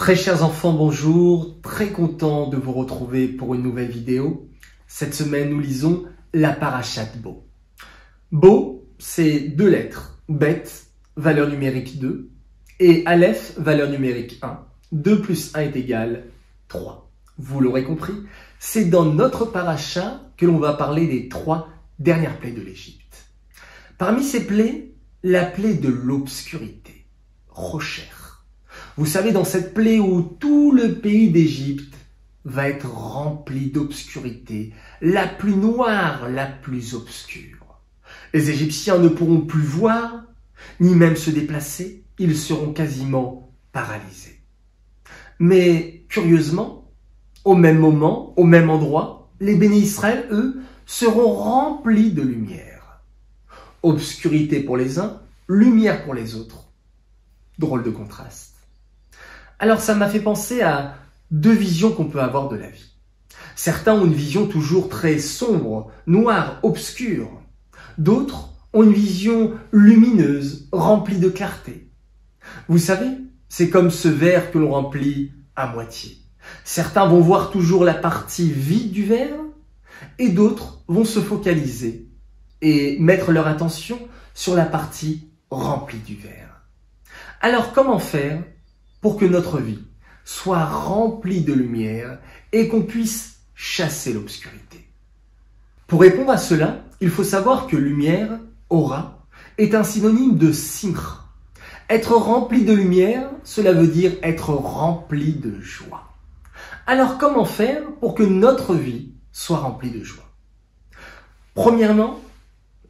Très chers enfants, bonjour, très content de vous retrouver pour une nouvelle vidéo. Cette semaine, nous lisons la parachate Bo. Bo, c'est deux lettres, Bet, valeur numérique 2, et Aleph, valeur numérique 1. 2 plus 1 est égal 3. Vous l'aurez compris, c'est dans notre paracha que l'on va parler des 3 dernières plaies de l'Égypte. Parmi ces plaies, la plaie de l'obscurité, Rocher. Vous savez, dans cette plaie où tout le pays d'Égypte va être rempli d'obscurité, la plus noire, la plus obscure. Les Égyptiens ne pourront plus voir, ni même se déplacer, ils seront quasiment paralysés. Mais curieusement, au même moment, au même endroit, les bénis Israël, eux, seront remplis de lumière. Obscurité pour les uns, lumière pour les autres. Drôle de contraste. Alors ça m'a fait penser à deux visions qu'on peut avoir de la vie. Certains ont une vision toujours très sombre, noire, obscure. D'autres ont une vision lumineuse, remplie de clarté. Vous savez, c'est comme ce verre que l'on remplit à moitié. Certains vont voir toujours la partie vide du verre et d'autres vont se focaliser et mettre leur attention sur la partie remplie du verre. Alors comment faire pour que notre vie soit remplie de lumière et qu'on puisse chasser l'obscurité? Pour répondre à cela, il faut savoir que lumière, aura, est un synonyme de simcha. Être rempli de lumière, cela veut dire être rempli de joie. Alors comment faire pour que notre vie soit remplie de joie? Premièrement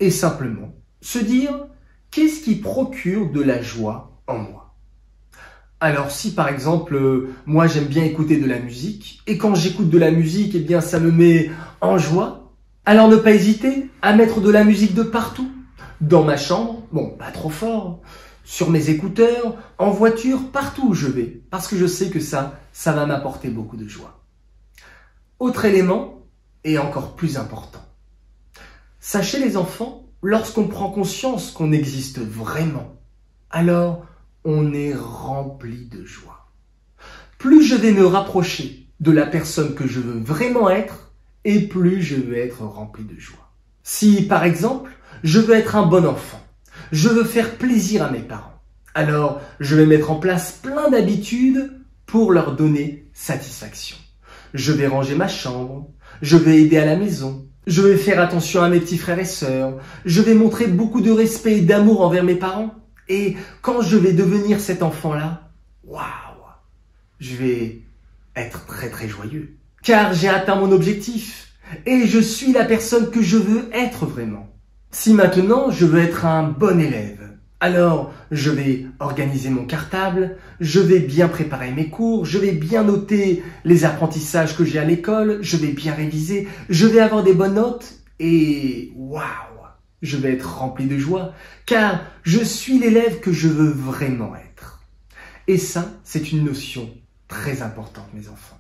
et simplement, se dire qu'est-ce qui procure de la joie en moi? Alors si par exemple, moi j'aime bien écouter de la musique, et quand j'écoute de la musique, eh bien ça me met en joie, alors ne pas hésiter à mettre de la musique de partout. Dans ma chambre, bon, pas trop fort, sur mes écouteurs, en voiture, partout où je vais, parce que je sais que ça va m'apporter beaucoup de joie. Autre élément, et encore plus important. Sachez les enfants, lorsqu'on prend conscience qu'on existe vraiment, alors on est rempli de joie. Plus je vais me rapprocher de la personne que je veux vraiment être, et plus je vais être rempli de joie. Si, par exemple, je veux être un bon enfant, je veux faire plaisir à mes parents, alors je vais mettre en place plein d'habitudes pour leur donner satisfaction. Je vais ranger ma chambre, je vais aider à la maison, je vais faire attention à mes petits frères et sœurs, je vais montrer beaucoup de respect et d'amour envers mes parents. Et quand je vais devenir cet enfant-là, waouh, je vais être très très joyeux. Car j'ai atteint mon objectif et je suis la personne que je veux être vraiment. Si maintenant je veux être un bon élève, alors je vais organiser mon cartable, je vais bien préparer mes cours, je vais bien noter les apprentissages que j'ai à l'école, je vais bien réviser, je vais avoir des bonnes notes et waouh! Je vais être rempli de joie, car je suis l'élève que je veux vraiment être. Et ça, c'est une notion très importante, mes enfants.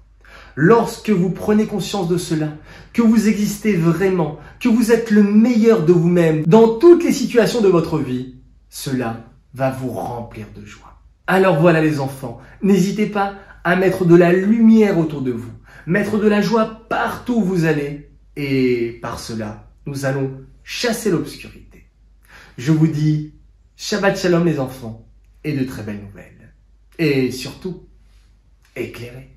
Lorsque vous prenez conscience de cela, que vous existez vraiment, que vous êtes le meilleur de vous-même dans toutes les situations de votre vie, cela va vous remplir de joie. Alors voilà les enfants, n'hésitez pas à mettre de la lumière autour de vous, mettre de la joie partout où vous allez, et par cela, nous allons chasser l'obscurité. Je vous dis Shabbat Shalom les enfants et de très belles nouvelles. Et surtout, éclairez.